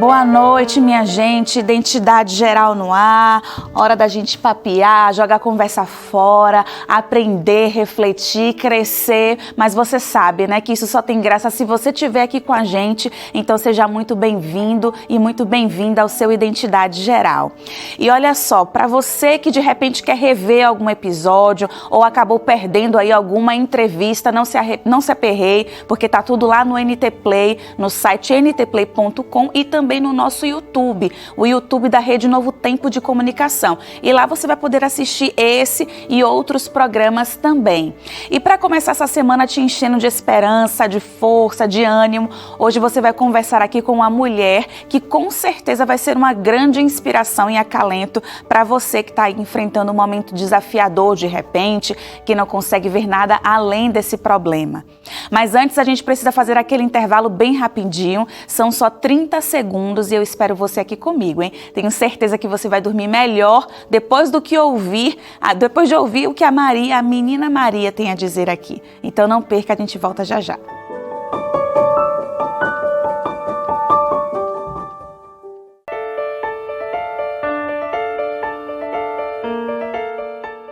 Boa noite, minha gente. Identidade geral no ar. Hora da gente papear, jogar conversa fora, aprender, refletir, crescer. Mas você sabe, né, que isso só tem graça se você estiver aqui com a gente. Então seja muito bem-vindo e muito bem-vinda ao seu Identidade Geral. E olha só, para você que de repente quer rever algum episódio ou acabou perdendo aí alguma entrevista, não se aperreie, porque tá tudo lá no NT Play, no site ntplay.com e também no nosso YouTube, o YouTube da Rede Novo Tempo de Comunicação. E lá você vai poder assistir esse e outros programas também. E para começar essa semana te enchendo de esperança, de força, de ânimo, hoje você vai conversar aqui com uma mulher que com certeza vai ser uma grande inspiração e acalento para você que está enfrentando um momento desafiador de repente, que não consegue ver nada além desse problema. Mas antes a gente precisa fazer aquele intervalo bem rapidinho, são só 30 segundos e eu espero você aqui comigo, hein? Tenho certeza que você vai dormir melhor depois de ouvir o que a menina Maria tem a dizer aqui. Então não perca, a gente volta já já.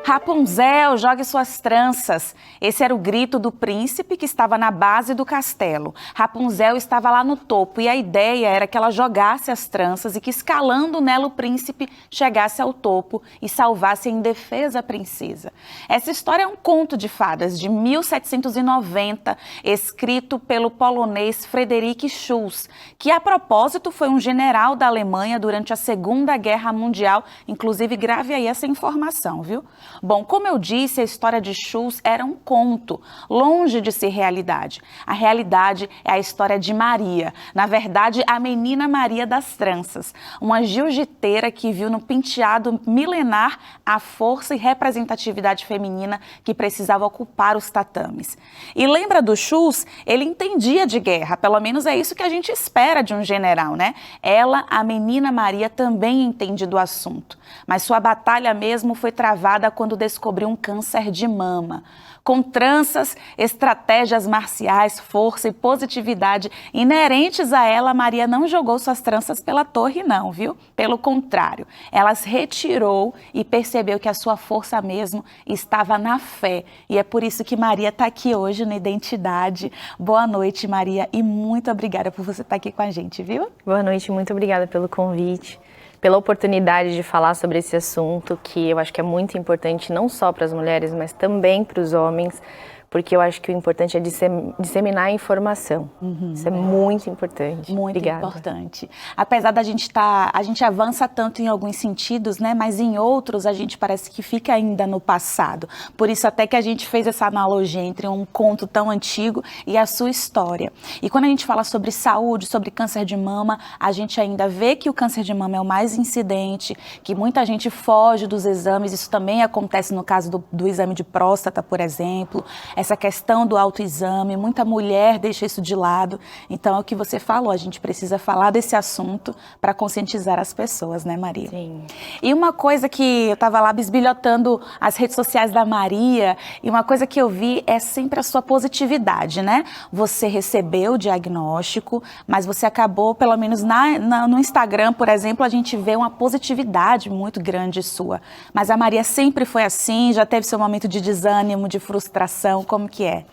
Rapunzel, jogue suas tranças. Esse era o grito do príncipe que estava na base do castelo. Rapunzel estava lá no topo e a ideia era que ela jogasse as tranças e que escalando nela o príncipe chegasse ao topo e salvasse a indefesa princesa. Essa história é um conto de fadas de 1790, escrito pelo polonês Friedrich Schulz, que a propósito foi um general da Alemanha durante a Segunda Guerra Mundial. Inclusive, grave aí essa informação, viu? Bom, como eu disse, a história de Schulz era um conto, longe de ser realidade. A realidade é a história de Maria, na verdade, a menina Maria das tranças, uma jiu-jiteira que viu no penteado milenar a força e representatividade feminina que precisava ocupar os tatames. E lembra do Schulz? Ele entendia de guerra, pelo menos é isso que a gente espera de um general, né? Ela, a menina Maria, também entende do assunto, mas sua batalha mesmo foi travada quando descobriu um câncer de mama. Com tranças, estratégias marciais, força e positividade inerentes a ela, Maria não jogou suas tranças pela torre não, viu? Pelo contrário, ela as retirou e percebeu que a sua força mesmo estava na fé. E é por isso que Maria está aqui hoje na Identidade. Boa noite, Maria, e muito obrigada por você estar aqui com a gente, viu? Boa noite, muito obrigada pelo convite, pela oportunidade de falar sobre esse assunto, que eu acho que é muito importante não só para as mulheres, mas também para os homens, porque eu acho que o importante é disseminar a informação. Isso é muito importante. Muito Obrigada. importante. Apesar da gente a gente avança tanto em alguns sentidos, né? Mas em outros a gente parece que fica ainda no passado. Por isso até que a gente fez essa analogia entre um conto tão antigo e a sua história. E quando a gente fala sobre saúde, sobre câncer de mama, a gente ainda vê que o câncer de mama é o mais incidente, que muita gente foge dos exames. Isso também acontece no caso do exame de próstata, por exemplo. Essa questão do autoexame, muita mulher deixa isso de lado. Então, é o que você falou, a gente precisa falar desse assunto para conscientizar as pessoas, né, Maria? Sim. E uma coisa que eu estava lá bisbilhotando as redes sociais da Maria, e uma coisa que eu vi é sempre a sua positividade, né? Você recebeu o diagnóstico, mas você acabou, pelo menos no Instagram, por exemplo, a gente vê uma positividade muito grande sua. Mas a Maria sempre foi assim, já teve seu momento de desânimo, de frustração. Como que é?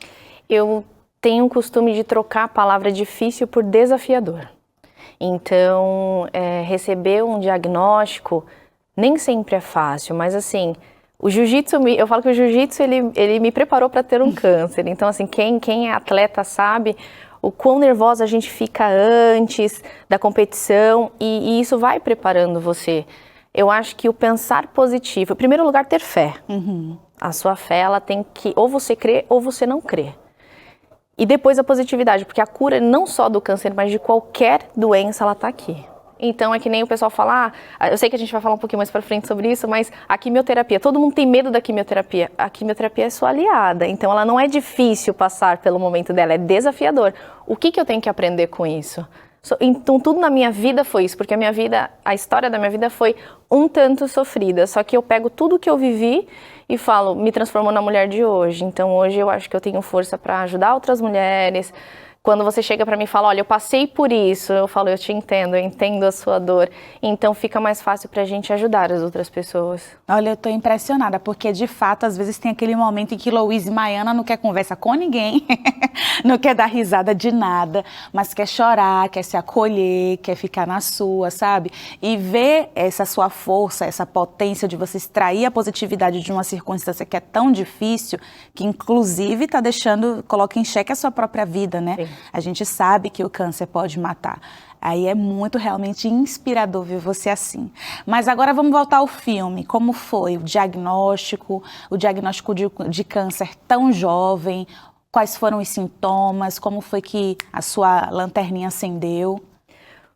Eu tenho o costume de trocar a palavra difícil por desafiador. Então, receber um diagnóstico nem sempre é fácil, mas assim, o jiu-jitsu, eu falo que o jiu-jitsu ele me preparou para ter um câncer. Então, assim, quem é atleta sabe o quão nervosa a gente fica antes da competição e isso vai preparando você. Eu acho que o pensar positivo, em primeiro lugar, ter fé. A sua fé, ela tem que, ou você crê ou você não crê. E depois a positividade, porque a cura não só do câncer, mas de qualquer doença, ela tá aqui. Então é que nem o pessoal fala, eu sei que a gente vai falar um pouquinho mais pra frente sobre isso, mas a quimioterapia, todo mundo tem medo da quimioterapia. A quimioterapia é sua aliada, então ela não é difícil passar pelo momento dela, é desafiador. O que eu tenho que aprender com isso? Então tudo na minha vida foi isso, porque a história da minha vida foi um tanto sofrida, só que eu pego tudo que eu vivi e falo, me transformou na mulher de hoje. Então hoje eu acho que eu tenho força para ajudar outras mulheres. Quando você chega para mim e fala, olha, eu passei por isso, eu falo, eu te entendo, eu entendo a sua dor. Então fica mais fácil pra gente ajudar as outras pessoas. Olha, eu tô impressionada, porque de fato, às vezes tem aquele momento em que Louise Maiana não quer conversa com ninguém, não quer dar risada de nada, mas quer chorar, quer se acolher, quer ficar na sua, sabe? E ver essa sua força, essa potência de você extrair a positividade de uma circunstância que é tão difícil, que inclusive tá deixando, coloca em xeque a sua própria vida, né? Sim. A gente sabe que o câncer pode matar. Aí é muito realmente inspirador ver você assim. Mas agora vamos voltar ao filme. Como foi o diagnóstico de câncer tão jovem? Quais foram os sintomas? Como foi que a sua lanterninha acendeu?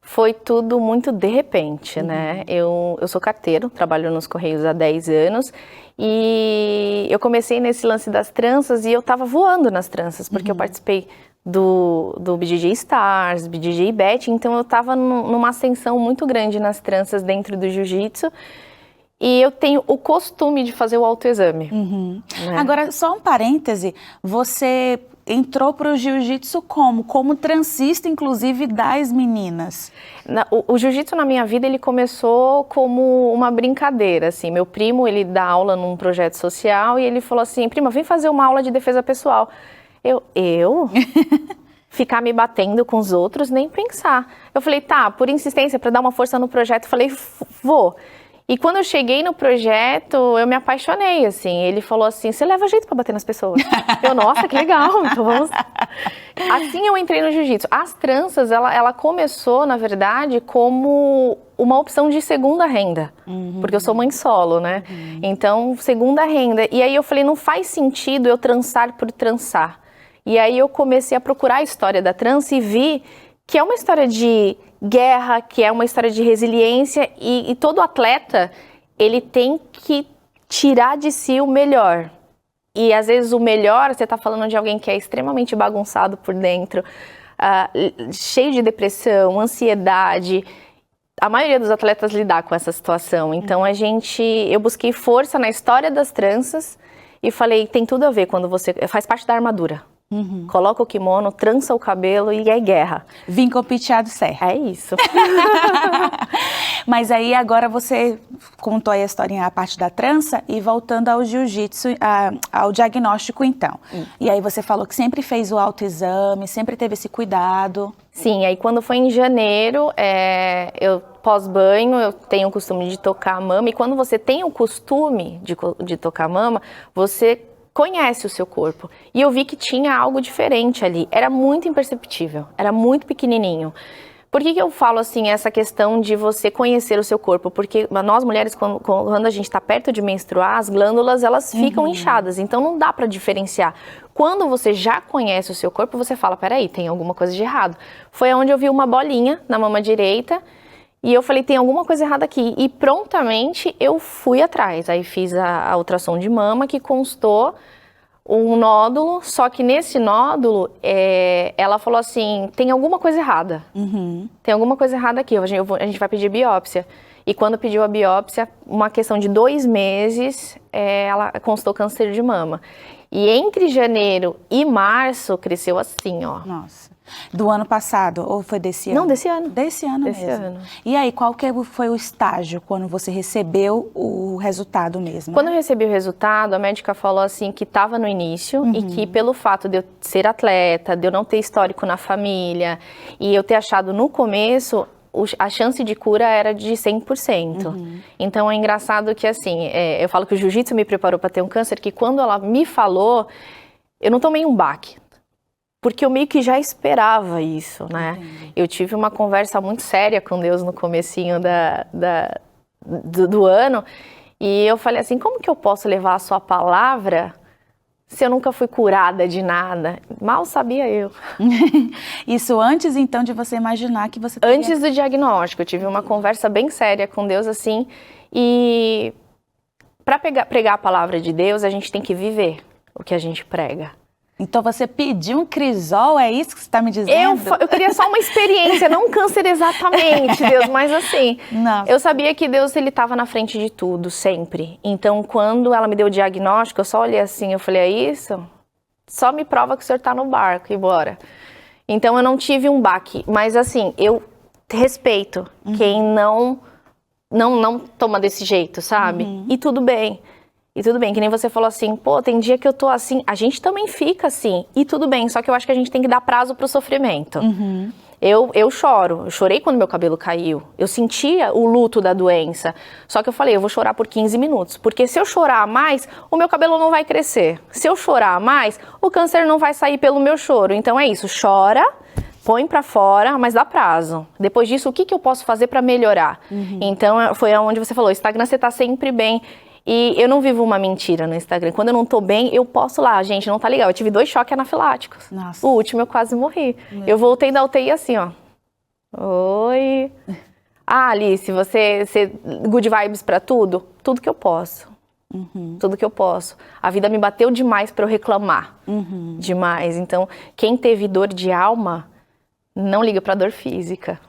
Foi tudo muito de repente, né? Eu sou carteiro, trabalho nos Correios há 10 anos e eu comecei nesse lance das tranças e eu tava voando nas tranças, porque eu participei do BJJ Stars, BJJ Bet, então eu tava numa ascensão muito grande nas tranças dentro do jiu-jitsu e eu tenho o costume de fazer o autoexame. Né? Agora, só um parêntese, você entrou para o jiu-jitsu como transista, inclusive, das meninas? O jiu-jitsu na minha vida, ele começou como uma brincadeira, assim. Meu primo, ele dá aula num projeto social e ele falou assim, prima, vem fazer uma aula de defesa pessoal. Eu? Ficar me batendo com os outros, nem pensar. Eu falei, tá, por insistência, para dar uma força no projeto, eu falei, vou. E quando eu cheguei no projeto, eu me apaixonei, assim. Ele falou assim, você leva jeito pra bater nas pessoas. Eu, nossa, que legal, então vamos... Assim eu entrei no jiu-jitsu. As tranças, ela começou, na verdade, como uma opção de segunda renda. Porque eu sou mãe solo, né? Então, segunda renda. E aí eu falei, não faz sentido eu trançar por trançar. E aí eu comecei a procurar a história da trança e vi que é uma história de guerra, que é uma história de resiliência e todo atleta, ele tem que tirar de si o melhor. E às vezes o melhor, você está falando de alguém que é extremamente bagunçado por dentro, cheio de depressão, ansiedade. A maioria dos atletas lidar com essa situação. Então eu busquei força na história das tranças e falei, tem tudo a ver quando você faz parte da armadura. Coloca o kimono, trança o cabelo e é guerra. Vim com o penteado certo. É isso. Mas aí agora você contou aí a historinha, a parte da trança e voltando ao jiu-jitsu, ao diagnóstico então. E aí você falou que sempre fez o autoexame, sempre teve esse cuidado. Sim, aí quando foi em janeiro, eu pós-banho, eu tenho o costume de tocar a mama. E quando você tem o costume de tocar a mama, você conhece o seu corpo. E eu vi que tinha algo diferente ali. Era muito imperceptível, era muito pequenininho. Por que eu falo assim, essa questão de você conhecer o seu corpo? Porque nós mulheres, quando a gente está perto de menstruar, as glândulas, elas ficam inchadas. Então não dá para diferenciar. Quando você já conhece o seu corpo, você fala, peraí, tem alguma coisa de errado. Foi onde eu vi uma bolinha na mama direita. E eu falei, tem alguma coisa errada aqui. E prontamente eu fui atrás. Aí fiz a ultrassom de mama, que constou um nódulo. Só que nesse nódulo, ela falou assim, tem alguma coisa errada. Tem alguma coisa errada aqui, a gente vai pedir biópsia. E quando pediu a biópsia, uma questão de 2 meses, ela constou câncer de mama. E entre janeiro e março, cresceu assim, ó. Nossa. Do ano passado ou foi desse ano? Não, desse ano. Desse ano Desse mesmo. ano. E aí, qual que foi o estágio quando você recebeu o resultado mesmo? Quando eu recebi o resultado, a médica falou assim que estava no início e que pelo fato de eu ser atleta, de eu não ter histórico na família e eu ter achado no começo, a chance de cura era de 100%. Então é engraçado que assim, eu falo que o jiu-jitsu me preparou para ter um câncer, que quando ela me falou, eu não tomei um baque. Porque eu meio que já esperava isso, né? Eu tive uma conversa muito séria com Deus no comecinho do ano. E eu falei assim, como que eu posso levar a sua palavra se eu nunca fui curada de nada? Mal sabia eu. Isso antes, então, de você imaginar que você teria... Antes do diagnóstico, eu tive uma conversa bem séria com Deus, assim. E para pregar a palavra de Deus, a gente tem que viver o que a gente prega. Então você pediu um crisol, é isso que você está me dizendo? Eu queria só uma experiência, não um câncer exatamente, Deus, mas assim, eu sabia que Deus, ele estava na frente de tudo, sempre. Então, quando ela me deu o diagnóstico, eu só olhei assim, eu falei, é isso? Só me prova que o senhor está no barco e bora. Então, eu não tive um baque, mas assim, eu respeito quem não toma desse jeito, sabe? E tudo bem. E tudo bem, que nem você falou assim, pô, tem dia que eu tô assim, a gente também fica assim, e tudo bem, só que eu acho que a gente tem que dar prazo pro sofrimento. Eu choro, eu chorei quando meu cabelo caiu, eu sentia o luto da doença, só que eu falei, eu vou chorar por 15 minutos, porque se eu chorar mais, o meu cabelo não vai crescer, se eu chorar mais, o câncer não vai sair pelo meu choro, então é isso, chora, põe pra fora, mas dá prazo. Depois disso, o que eu posso fazer pra melhorar? Então, foi onde você falou, Instagram, você tá sempre bem. E eu não vivo uma mentira no Instagram. Quando eu não tô bem, eu posto lá. Gente, não tá legal. Eu tive 2 choques anafiláticos. Nossa. O último eu quase morri. Eu voltei da UTI assim, ó. Oi. Ah, Alice, você good vibes pra tudo? Tudo que eu posso. Tudo que eu posso. A vida me bateu demais pra eu reclamar. Demais. Então, quem teve dor de alma, não liga pra dor física.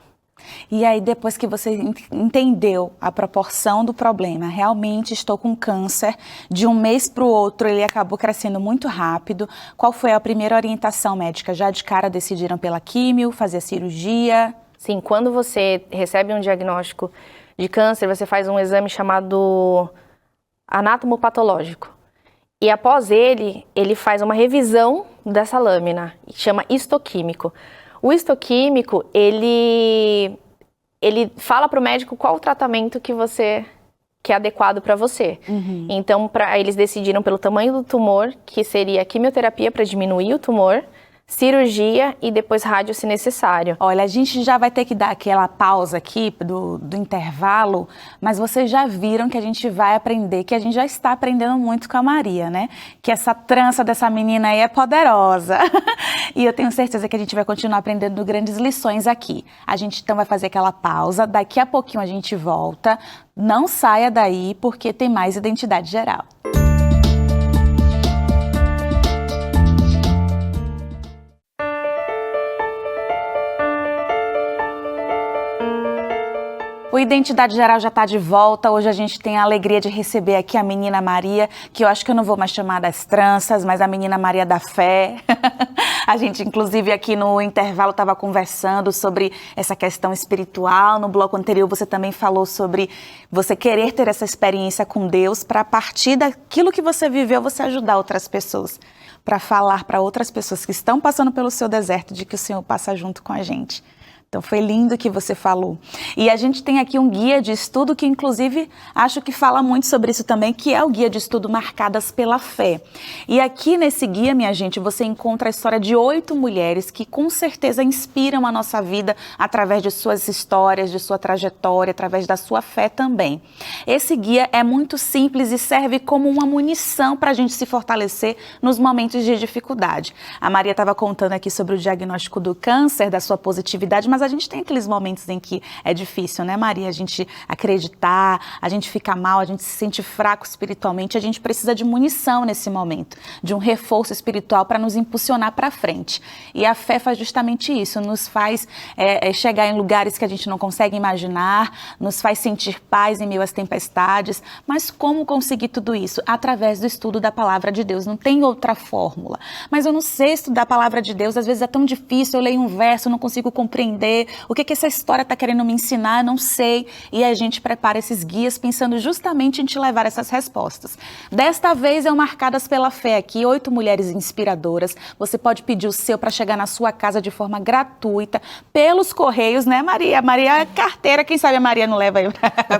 E aí, depois que você entendeu a proporção do problema, realmente estou com câncer, de um mês para o outro ele acabou crescendo muito rápido. Qual foi a primeira orientação médica? Já de cara decidiram pela químio, fazer a cirurgia? Sim, quando você recebe um diagnóstico de câncer, você faz um exame chamado anatomopatológico. E após ele faz uma revisão dessa lâmina, que chama histoquímico. O histoquímico, ele fala para o médico qual o tratamento que é adequado para você. Então, eles decidiram pelo tamanho do tumor, que seria quimioterapia para diminuir o tumor, cirurgia e depois rádio se necessário. Olha, a gente já vai ter que dar aquela pausa aqui do intervalo, mas vocês já viram que a gente vai aprender, que a gente já está aprendendo muito com a Maria, né? Que essa trança dessa menina aí é poderosa. E eu tenho certeza que a gente vai continuar aprendendo grandes lições aqui. A gente então vai fazer aquela pausa, daqui a pouquinho a gente volta. Não saia daí, porque tem mais Identidade Geral. O Identidade Geral já está de volta. Hoje a gente tem a alegria de receber aqui a menina Maria, que eu acho que eu não vou mais chamar das tranças, mas a menina Maria da fé. A gente, inclusive, aqui no intervalo estava conversando sobre essa questão espiritual. No bloco anterior você também falou sobre você querer ter essa experiência com Deus para, a partir daquilo que você viveu, você ajudar outras pessoas. Para falar para outras pessoas que estão passando pelo seu deserto de que o Senhor passa junto com a gente. Então, foi lindo que você falou. E a gente tem aqui um guia de estudo que, inclusive, acho que fala muito sobre isso também, que é o guia de estudo Marcadas pela Fé. E aqui nesse guia, minha gente, você encontra a história de 8 mulheres que, com certeza, inspiram a nossa vida através de suas histórias, de sua trajetória, através da sua fé também. Esse guia é muito simples e serve como uma munição para a gente se fortalecer nos momentos de dificuldade. A Maria estava contando aqui sobre o diagnóstico do câncer, da sua positividade, mas a gente tem aqueles momentos em que é difícil, né, Maria? A gente acreditar, a gente fica mal, a gente se sente fraco espiritualmente, a gente precisa de munição nesse momento, de um reforço espiritual para nos impulsionar para frente. E a fé faz justamente isso, nos faz chegar em lugares que a gente não consegue imaginar, nos faz sentir paz em meio às tempestades. Mas como conseguir tudo isso? Através do estudo da Palavra de Deus, não tem outra fórmula. Mas eu não sei estudar a Palavra de Deus, às vezes é tão difícil, eu leio um verso, não consigo compreender. O que essa história está querendo me ensinar, não sei. E a gente prepara esses guias pensando justamente em te levar essas respostas. Desta vez, Marcadas pela Fé aqui, 8 mulheres inspiradoras. Você pode pedir o seu para chegar na sua casa de forma gratuita, pelos correios, né, Maria? Maria é carteira, quem sabe a Maria não leva aí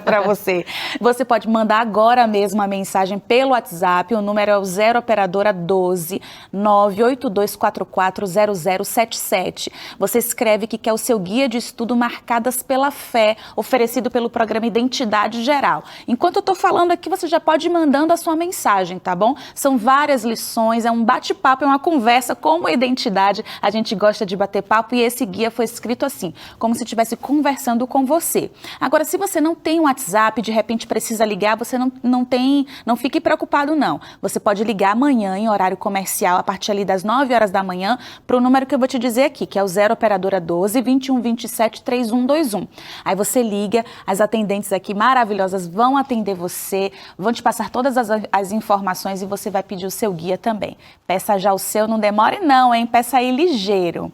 para você. Você pode mandar agora mesmo a mensagem pelo WhatsApp, o número é o 0 operadora 12 982440077. Você escreve que quer o seu guia de estudo Marcadas pela Fé, oferecido pelo programa Identidade Geral. Enquanto eu estou falando aqui, você já pode ir mandando a sua mensagem, tá bom? São várias lições, é um bate-papo, é uma conversa como identidade. A gente gosta de bater papo e esse guia foi escrito assim, como se estivesse conversando com você. Agora, se você não tem um WhatsApp, de repente precisa ligar, você não fique preocupado não. Você pode ligar amanhã em horário comercial, a partir ali das 9 horas da manhã, para o número que eu vou te dizer aqui, que é o 0 operadora 12 21 27 3121. Aí você liga, as atendentes aqui maravilhosas vão atender você, vão te passar todas as informações e você vai pedir o seu guia também. Peça já o seu, não demore não, hein? Peça aí ligeiro.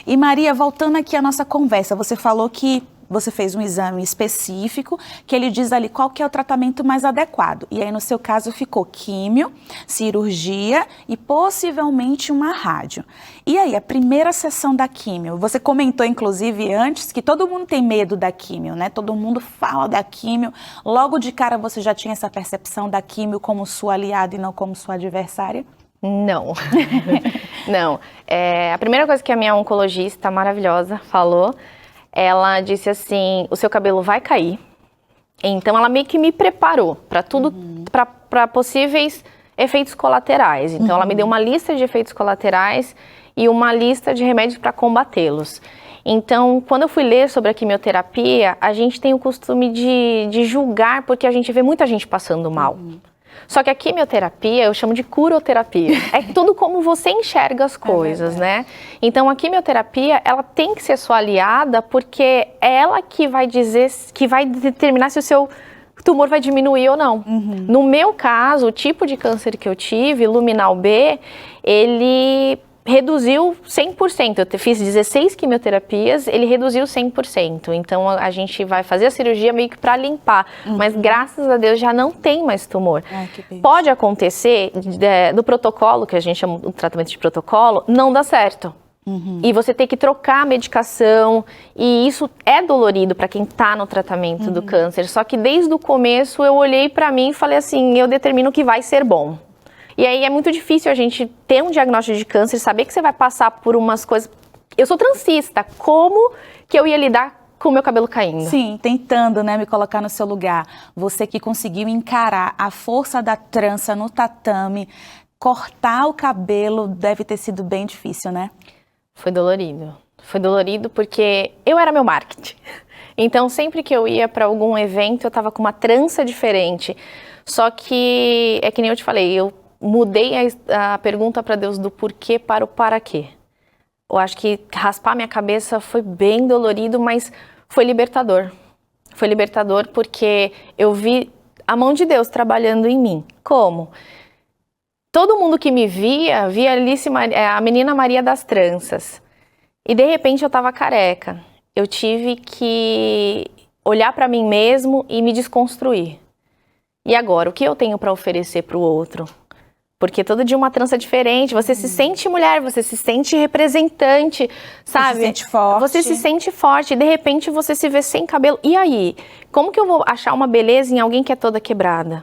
E Maria, voltando aqui à nossa conversa, você falou que você fez um exame específico, que ele diz ali qual que é o tratamento mais adequado. E aí, no seu caso, ficou químio, cirurgia e possivelmente uma rádio. E aí, a primeira sessão da químio, você comentou, inclusive, antes, que todo mundo tem medo da químio, né? Todo mundo fala da químio. Logo de cara, você já tinha essa percepção da químio como sua aliada e não como sua adversária? Não. Não. A primeira coisa que a minha oncologista maravilhosa falou, ela disse assim, o seu cabelo vai cair. Então ela meio que me preparou para tudo, para possíveis efeitos colaterais. Então ela me deu uma lista de efeitos colaterais e uma lista de remédios para combatê-los. Então, quando eu fui ler sobre a quimioterapia, a gente tem o costume de julgar, porque a gente vê muita gente passando mal. Só que a quimioterapia, eu chamo de curoterapia. É tudo como você enxerga as coisas, né? Então, a quimioterapia, ela tem que ser sua aliada, porque é ela que vai dizer, que vai determinar se o seu tumor vai diminuir ou não. No meu caso, o tipo de câncer que eu tive, luminal B, ele reduziu 100%. Eu fiz 16 quimioterapias, ele reduziu 100%. Então, a gente vai fazer a cirurgia meio que para limpar. Mas, graças a Deus, já não tem mais tumor. Pode acontecer do protocolo, que a gente chama de tratamento de protocolo, não dá certo. E você tem que trocar a medicação. E isso é dolorido para quem está no tratamento do câncer. Só que, desde o começo, eu olhei para mim e falei assim, eu determino que vai ser bom. E aí é muito difícil a gente ter um diagnóstico de câncer, saber que você vai passar por umas coisas... Eu sou transista, como que eu ia lidar com o meu cabelo caindo? Sim, tentando, né, me colocar no seu lugar. Você que conseguiu encarar a força da trança no tatame, cortar o cabelo deve ter sido bem difícil, né? Foi dolorido. Foi dolorido porque eu era meu marketing. Então, sempre que eu ia para algum evento, eu tava com uma trança diferente. Só que, é que nem eu te falei, eu mudei a pergunta para Deus do porquê para o para quê. Eu acho que raspar minha cabeça foi bem dolorido, mas foi libertador. Foi libertador porque eu vi a mão de Deus trabalhando em mim. Como? Todo mundo que me via a menina Maria das tranças. E de repente eu estava careca. Eu tive que olhar para mim mesmo e me desconstruir. E agora, o que eu tenho para oferecer para o outro? Porque todo dia uma trança diferente, você se sente mulher, você se sente representante, sabe? Você se sente forte. Você se sente forte, e de repente você se vê sem cabelo. E aí? Como que eu vou achar uma beleza em alguém que é toda quebrada?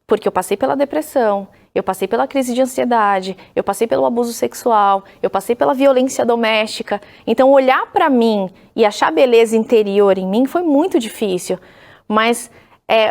Porque eu passei pela depressão, eu passei pela crise de ansiedade, eu passei pelo abuso sexual, eu passei pela violência doméstica. Então olhar pra mim e achar beleza interior em mim foi muito difícil. Mas,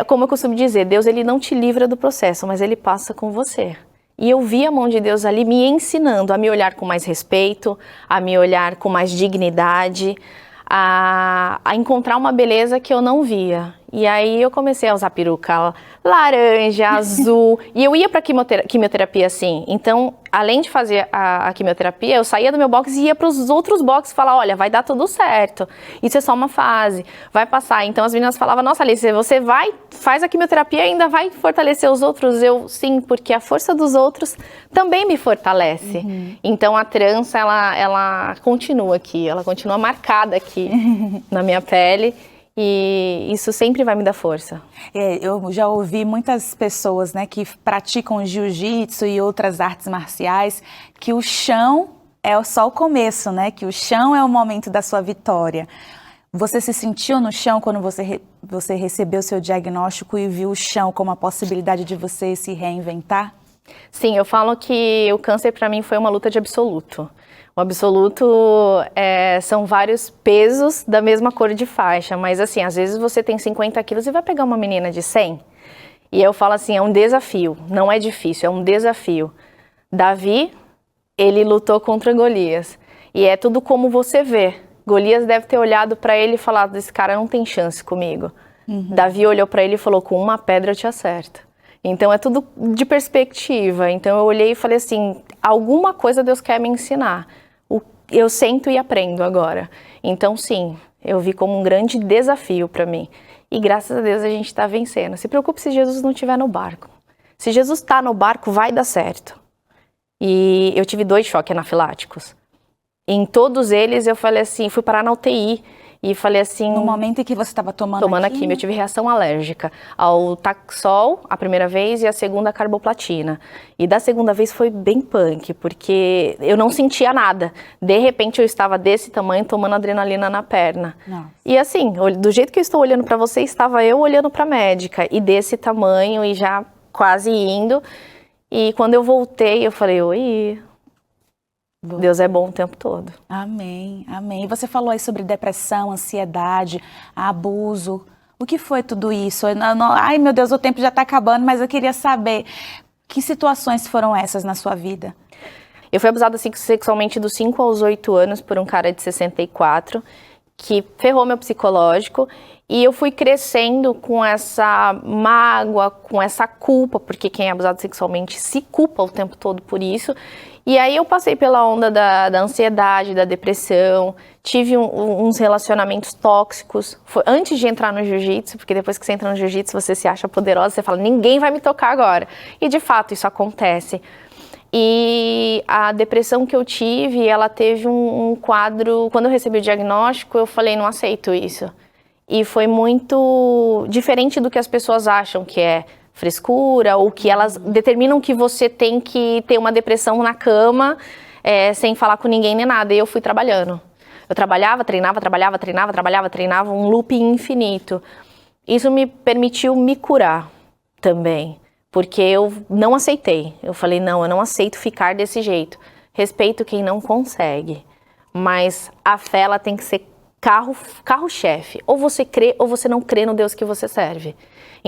como eu costumo dizer, Deus ele não te livra do processo, mas ele passa com você. E eu vi a mão de Deus ali me ensinando a me olhar com mais respeito, a me olhar com mais dignidade, a encontrar uma beleza que eu não via. E aí eu comecei a usar peruca laranja, azul, e eu ia para quimioterapia assim. Então, além de fazer a quimioterapia, eu saía do meu box e ia para os outros boxes falar, olha, vai dar tudo certo, isso é só uma fase, vai passar. Então as meninas falavam, nossa Alice, você faz a quimioterapia e ainda vai fortalecer os outros? Eu, sim, porque a força dos outros também me fortalece. Então a trança, ela continua aqui, ela continua marcada aqui na minha pele. E isso sempre vai me dar força. Eu já ouvi muitas pessoas, né, que praticam jiu-jitsu e outras artes marciais, que o chão é só o começo, né? Que o chão é o momento da sua vitória. Você se sentiu no chão quando você recebeu seu diagnóstico e viu o chão como a possibilidade de você se reinventar? Sim, eu falo que o câncer para mim foi uma luta de absoluto. O absoluto são vários pesos da mesma cor de faixa, mas assim, às vezes você tem 50 quilos e vai pegar uma menina de 100. E eu falo assim, é um desafio, não é difícil, é um desafio. Davi, ele lutou contra Golias. E é tudo como você vê. Golias deve ter olhado para ele e falado, esse cara não tem chance comigo. Davi olhou para ele e falou, com uma pedra eu te acerto. Então é tudo de perspectiva. Então eu olhei e falei assim, alguma coisa Deus quer me ensinar. Eu sento e aprendo agora. Então sim, eu vi como um grande desafio para mim. E graças a Deus a gente está vencendo. Se preocupe se Jesus não estiver no barco. Se Jesus está no barco, vai dar certo. E eu tive 2 choques anafiláticos. Em todos eles eu falei assim, fui parar na UTI. E falei assim... No momento em que você estava tomando a quimio, eu tive reação alérgica ao Taxol, a primeira vez, e a segunda, a carboplatina. E da segunda vez foi bem punk, porque eu não sentia nada. De repente eu estava desse tamanho, tomando adrenalina na perna. Nossa. E assim, do jeito que eu estou olhando para você, estava eu olhando para a médica. E desse tamanho, e já quase indo. E quando eu voltei, eu falei, oi... Deus é bom o tempo todo. Amém, amém. E você falou aí sobre depressão, ansiedade, abuso. O que foi tudo isso? Ai, meu Deus, o tempo já está acabando, mas eu queria saber que situações foram essas na sua vida? Eu fui abusada sexualmente dos 5 aos 8 anos por um cara de 64, que ferrou meu psicológico. E eu fui crescendo com essa mágoa, com essa culpa, porque quem é abusado sexualmente se culpa o tempo todo por isso. E aí eu passei pela onda da ansiedade, da depressão, tive uns relacionamentos tóxicos. Foi antes de entrar no jiu-jitsu, porque depois que você entra no jiu-jitsu você se acha poderosa, você fala, ninguém vai me tocar agora. E de fato isso acontece. E a depressão que eu tive, ela teve um quadro... Quando eu recebi o diagnóstico, eu falei, não aceito isso. E foi muito diferente do que as pessoas acham que é frescura, ou que elas determinam que você tem que ter uma depressão na cama, sem falar com ninguém nem nada. E eu fui trabalhando. Eu trabalhava, treinava, trabalhava, treinava, trabalhava, treinava, um loop infinito. Isso me permitiu me curar também, porque eu não aceitei. Eu falei, não, eu não aceito ficar desse jeito. Respeito quem não consegue, mas a fé, ela tem que ser carro-chefe. Ou você crê ou você não crê no Deus que você serve.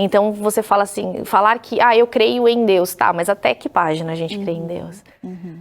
Então você fala assim, falar que, eu creio em Deus, tá, mas até que página a gente crê em Deus?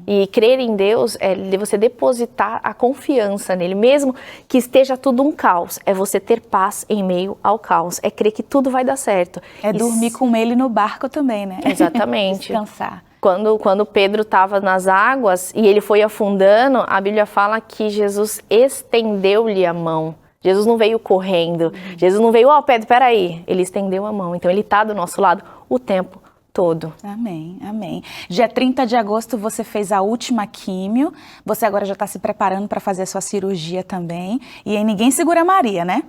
E crer em Deus é você depositar a confiança nele, mesmo que esteja tudo um caos. É você ter paz em meio ao caos, é crer que tudo vai dar certo. É dormir com ele no barco também, né? Exatamente. Descansar. Quando Pedro estava nas águas e ele foi afundando, a Bíblia fala que Jesus estendeu-lhe a mão. Jesus não veio correndo, Jesus não veio, Pedro, peraí. Ele estendeu a mão, então ele está do nosso lado o tempo todo. Amém, amém. Dia 30 de agosto você fez a última químio, você agora já está se preparando para fazer a sua cirurgia também, e aí ninguém segura a Maria, né?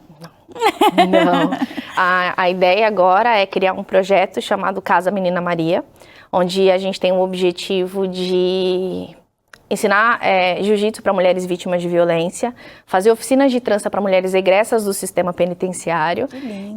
Não. A ideia agora é criar um projeto chamado Casa Menina Maria, onde a gente tem o objetivo de ensinar jiu-jitsu para mulheres vítimas de violência, fazer oficinas de trança para mulheres egressas do sistema penitenciário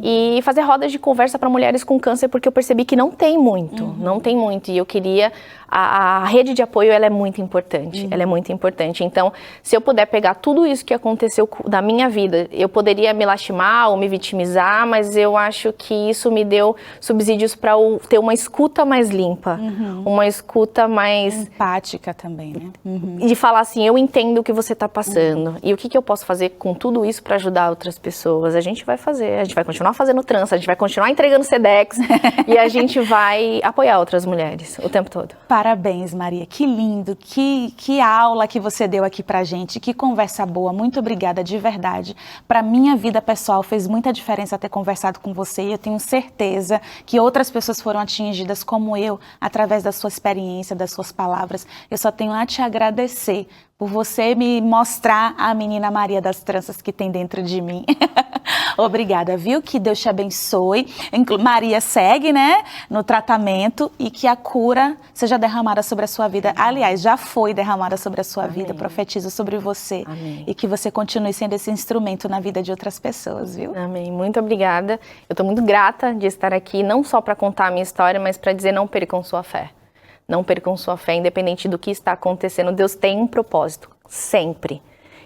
e fazer rodas de conversa para mulheres com câncer, porque eu percebi que não tem muito, não tem muito, e eu queria... A rede de apoio, ela é muito importante, ela é muito importante. Então, se eu puder pegar tudo isso que aconteceu da minha vida, eu poderia me lastimar ou me vitimizar, mas eu acho que isso me deu subsídios para ter uma escuta mais limpa, uma escuta mais... empática também, né? E de falar assim, eu entendo o que você está passando, e o que eu posso fazer com tudo isso para ajudar outras pessoas. A gente vai fazer, a gente vai continuar fazendo trança, a gente vai continuar entregando Sedex, e a gente vai apoiar outras mulheres o tempo todo. Parabéns, Maria, que lindo, que aula que você deu aqui pra gente, que conversa boa, muito obrigada de verdade. Pra minha vida pessoal fez muita diferença ter conversado com você e eu tenho certeza que outras pessoas foram atingidas como eu, através da sua experiência, das suas palavras. Eu só tenho a te agradecer por você me mostrar a menina Maria das tranças que tem dentro de mim. Obrigada, viu? Que Deus te abençoe. Maria segue, né, no tratamento e que a cura seja derramada sobre a sua vida. Aliás, já foi derramada sobre a sua vida. Profetizo sobre você. Amém. E que você continue sendo esse instrumento na vida de outras pessoas, viu? Amém. Muito obrigada. Eu estou muito grata de estar aqui, não só para contar a minha história, mas para dizer não percam sua fé. Não percam sua fé, independente do que está acontecendo. Deus tem um propósito, sempre.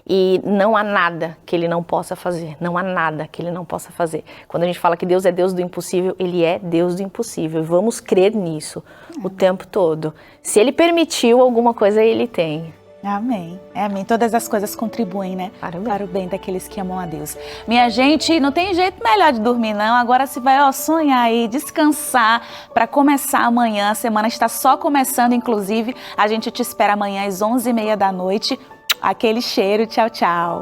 E não há nada que Ele não possa fazer. Não há nada que Ele não possa fazer. Quando a gente fala que Deus é Deus do impossível, Ele é Deus do impossível. Vamos crer nisso o tempo todo. Se Ele permitiu alguma coisa, Ele tem. Amém. Amém. Todas as coisas contribuem, né? Para o bem daqueles que amam a Deus. Minha gente, não tem jeito melhor de dormir, não. Agora se vai, sonhar aí, descansar para começar amanhã. A semana está só começando, inclusive. A gente te espera amanhã às 11h30 da noite. Aquele cheiro. Tchau, tchau.